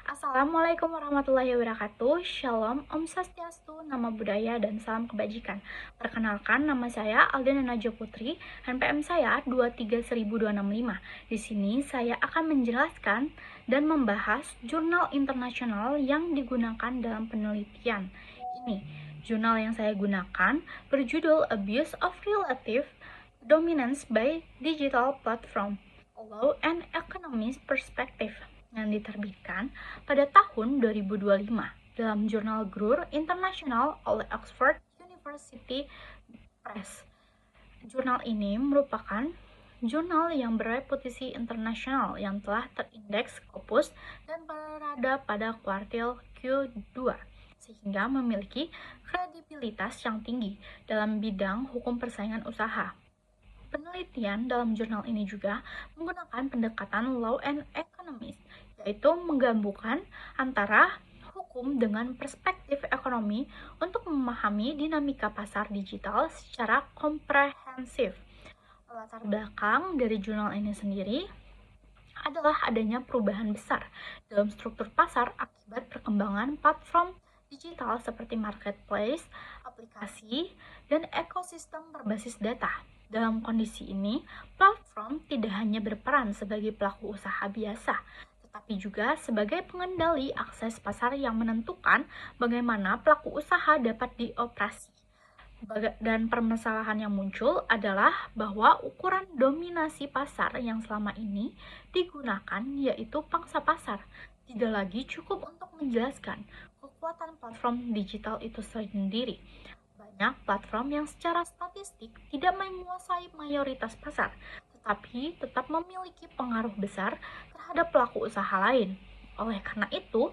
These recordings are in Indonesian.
Assalamualaikum warahmatullahi wabarakatuh. Shalom, Om Swastiastu, nama budaya dan salam kebajikan. Perkenalkan, nama saya Aldana Najwa Putri, NPM saya 2310265. Di sini saya akan menjelaskan dan membahas jurnal internasional yang digunakan dalam penelitian. Ini, jurnal yang saya gunakan berjudul Abuse of Relative Dominance by Digital Platform, Law and Economics Perspective, yang diterbitkan pada tahun 2025 dalam jurnal GRUR Internasional oleh Oxford University Press. Jurnal ini merupakan jurnal yang bereputasi internasional yang telah terindeks Scopus dan berada pada kuartil Q2 sehingga memiliki kredibilitas yang tinggi dalam bidang hukum persaingan usaha. Penelitian dalam jurnal ini juga menggunakan pendekatan law and economics, yaitu menggabungkan antara hukum dengan perspektif ekonomi untuk memahami dinamika pasar digital secara komprehensif. Latar belakang dari jurnal ini sendiri adalah adanya perubahan besar dalam struktur pasar akibat perkembangan platform digital seperti marketplace, aplikasi, dan ekosistem berbasis data. Dalam kondisi ini, platform tidak hanya berperan sebagai pelaku usaha biasa, tetapi juga sebagai pengendali akses pasar yang menentukan bagaimana pelaku usaha dapat dioperasi. Dan permasalahan yang muncul adalah bahwa ukuran dominasi pasar yang selama ini digunakan yaitu pangsa pasar tidak lagi cukup untuk menjelaskan kekuatan platform digital itu sendiri. Banyak platform yang secara statistik tidak menguasai mayoritas pasar, tetapi tetap memiliki pengaruh besar terhadap pelaku usaha lain. Oleh karena itu,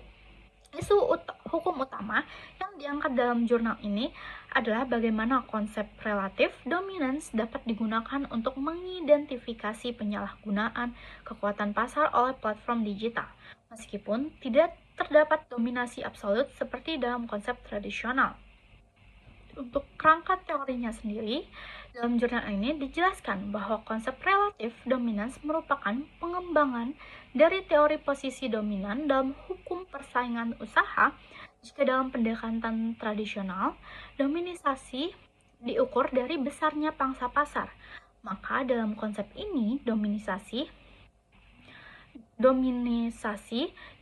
isu hukum utama yang diangkat dalam jurnal ini adalah bagaimana konsep relative dominance dapat digunakan untuk mengidentifikasi penyalahgunaan kekuatan pasar oleh platform digital, meskipun tidak terdapat dominasi absolut seperti dalam konsep tradisional. Untuk kerangka teorinya sendiri, dalam jurnal ini dijelaskan bahwa konsep relative dominance merupakan pengembangan dari teori posisi dominan dalam hukum persaingan usaha. Jika dalam pendekatan tradisional, dominasi diukur dari besarnya pangsa pasar, maka dalam konsep ini dominasi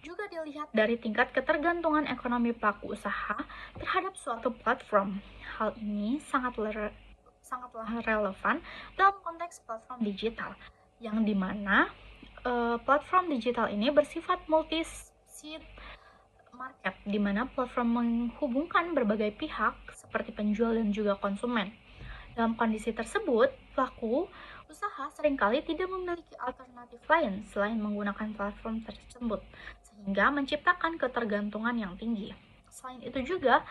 juga dilihat dari tingkat ketergantungan ekonomi pelaku usaha terhadap suatu platform. Hal ini sangatlah relevan dalam konteks platform digital, yang dimana platform digital ini bersifat multi-site market, di mana platform menghubungkan berbagai pihak seperti penjual dan juga konsumen. Dalam kondisi tersebut, pelaku usaha seringkali tidak memiliki alternatif lain selain menggunakan platform tersebut, sehingga menciptakan ketergantungan yang tinggi. Selain itu juga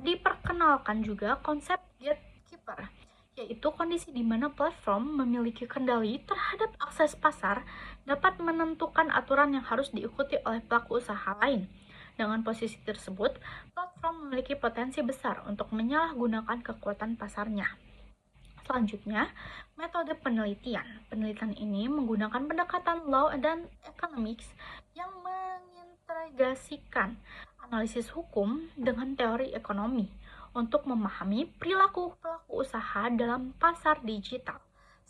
diperkenalkan juga konsep gatekeeper, yaitu kondisi di mana platform memiliki kendali terhadap akses pasar dapat menentukan aturan yang harus diikuti oleh pelaku usaha lain. Dengan posisi tersebut, platform memiliki potensi besar untuk menyalahgunakan kekuatan pasarnya. Selanjutnya, metode penelitian. Penelitian ini menggunakan pendekatan law dan economics yang mengintegrasikan analisis hukum dengan teori ekonomi untuk memahami perilaku pelaku usaha dalam pasar digital.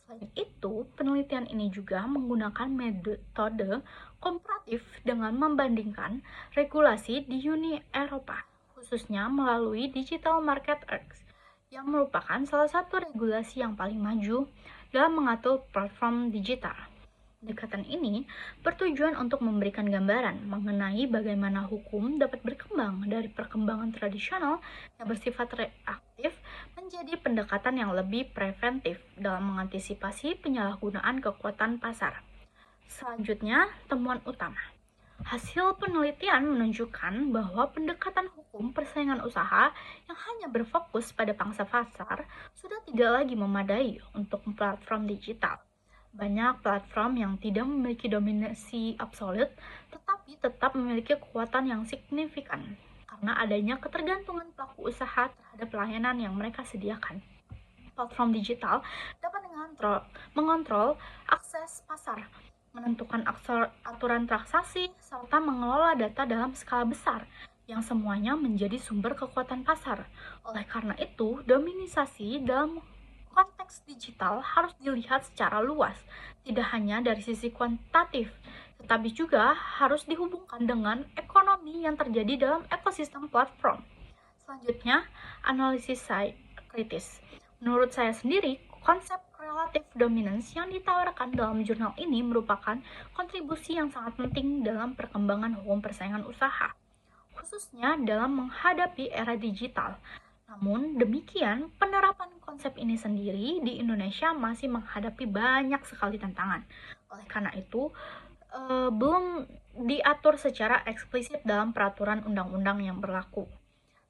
Selain itu, penelitian ini juga menggunakan metode komparatif dengan membandingkan regulasi di Uni Eropa, khususnya melalui Digital Market Act, yang merupakan salah satu regulasi yang paling maju dalam mengatur platform digital. Pendekatan ini bertujuan untuk memberikan gambaran mengenai bagaimana hukum dapat berkembang dari perkembangan tradisional yang bersifat reaktif menjadi pendekatan yang lebih preventif dalam mengantisipasi penyalahgunaan kekuatan pasar. Selanjutnya, temuan utama. Hasil penelitian menunjukkan bahwa pendekatan hukum persaingan usaha yang hanya berfokus pada pangsa pasar sudah tidak lagi memadai untuk platform digital. Banyak platform yang tidak memiliki dominasi absolut, tetapi tetap memiliki kekuatan yang signifikan karena adanya ketergantungan pelaku usaha terhadap layanan yang mereka sediakan. Platform digital dapat mengontrol akses pasar menentukan aturan transaksi, serta mengelola data dalam skala besar, yang semuanya menjadi sumber kekuatan pasar. Oleh karena itu, dominasi dalam konteks digital harus dilihat secara luas, tidak hanya dari sisi kuantitatif, tetapi juga harus dihubungkan dengan ekonomi yang terjadi dalam ekosistem platform. Selanjutnya, analisis saya kritis. Menurut saya sendiri, konsep relative dominance yang ditawarkan dalam jurnal ini merupakan kontribusi yang sangat penting dalam perkembangan hukum persaingan usaha, khususnya dalam menghadapi era digital. Namun demikian, penerapan konsep ini sendiri di Indonesia masih menghadapi banyak sekali tantangan. Oleh karena itu, belum diatur secara eksplisit dalam peraturan undang-undang yang berlaku.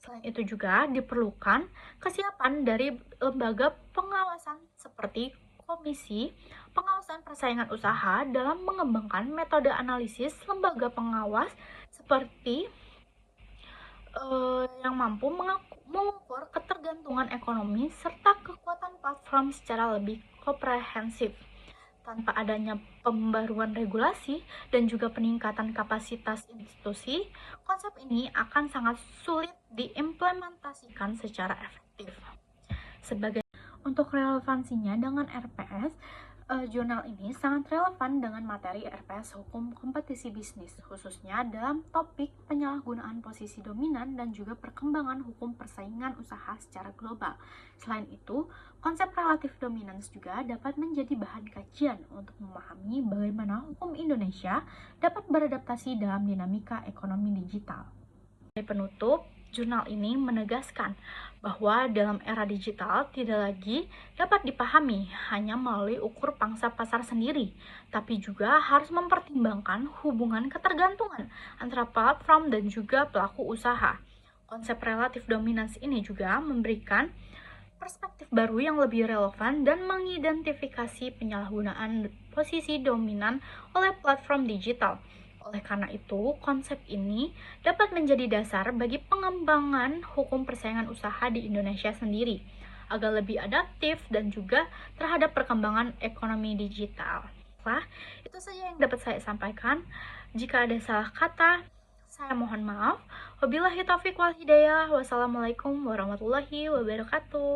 Selain itu juga diperlukan kesiapan dari lembaga pengawasan seperti Komisi Pengawasan Persaingan Usaha dalam mengembangkan metode analisis lembaga pengawas seperti yang mampu mengukur ketergantungan ekonomi serta kekuatan platform secara lebih komprehensif. Tanpa adanya pembaruan regulasi dan juga peningkatan kapasitas institusi, konsep ini akan sangat sulit diimplementasikan secara efektif. Untuk relevansinya dengan RPS, jurnal ini sangat relevan dengan materi RPS Hukum Kompetisi Bisnis, khususnya dalam topik penyalahgunaan posisi dominan dan juga perkembangan hukum persaingan usaha secara global. Selain itu, konsep relative dominance juga dapat menjadi bahan kajian untuk memahami bagaimana hukum Indonesia dapat beradaptasi dalam dinamika ekonomi digital. Sebagai penutup, jurnal ini menegaskan bahwa dalam era digital tidak lagi dapat dipahami hanya melalui ukur pangsa pasar sendiri, tapi juga harus mempertimbangkan hubungan ketergantungan antara platform dan juga pelaku usaha. Konsep relative dominance ini juga memberikan perspektif baru yang lebih relevan dan mengidentifikasi penyalahgunaan posisi dominan oleh platform digital. Oleh karena itu, konsep ini dapat menjadi dasar bagi pengembangan hukum persaingan usaha di Indonesia sendiri, agar lebih adaptif dan juga terhadap perkembangan ekonomi digital. Nah, itu saja yang dapat saya sampaikan. Jika ada salah kata, saya mohon maaf. Wabillahi taufiq wal hidayah. Wassalamualaikum warahmatullahi wabarakatuh.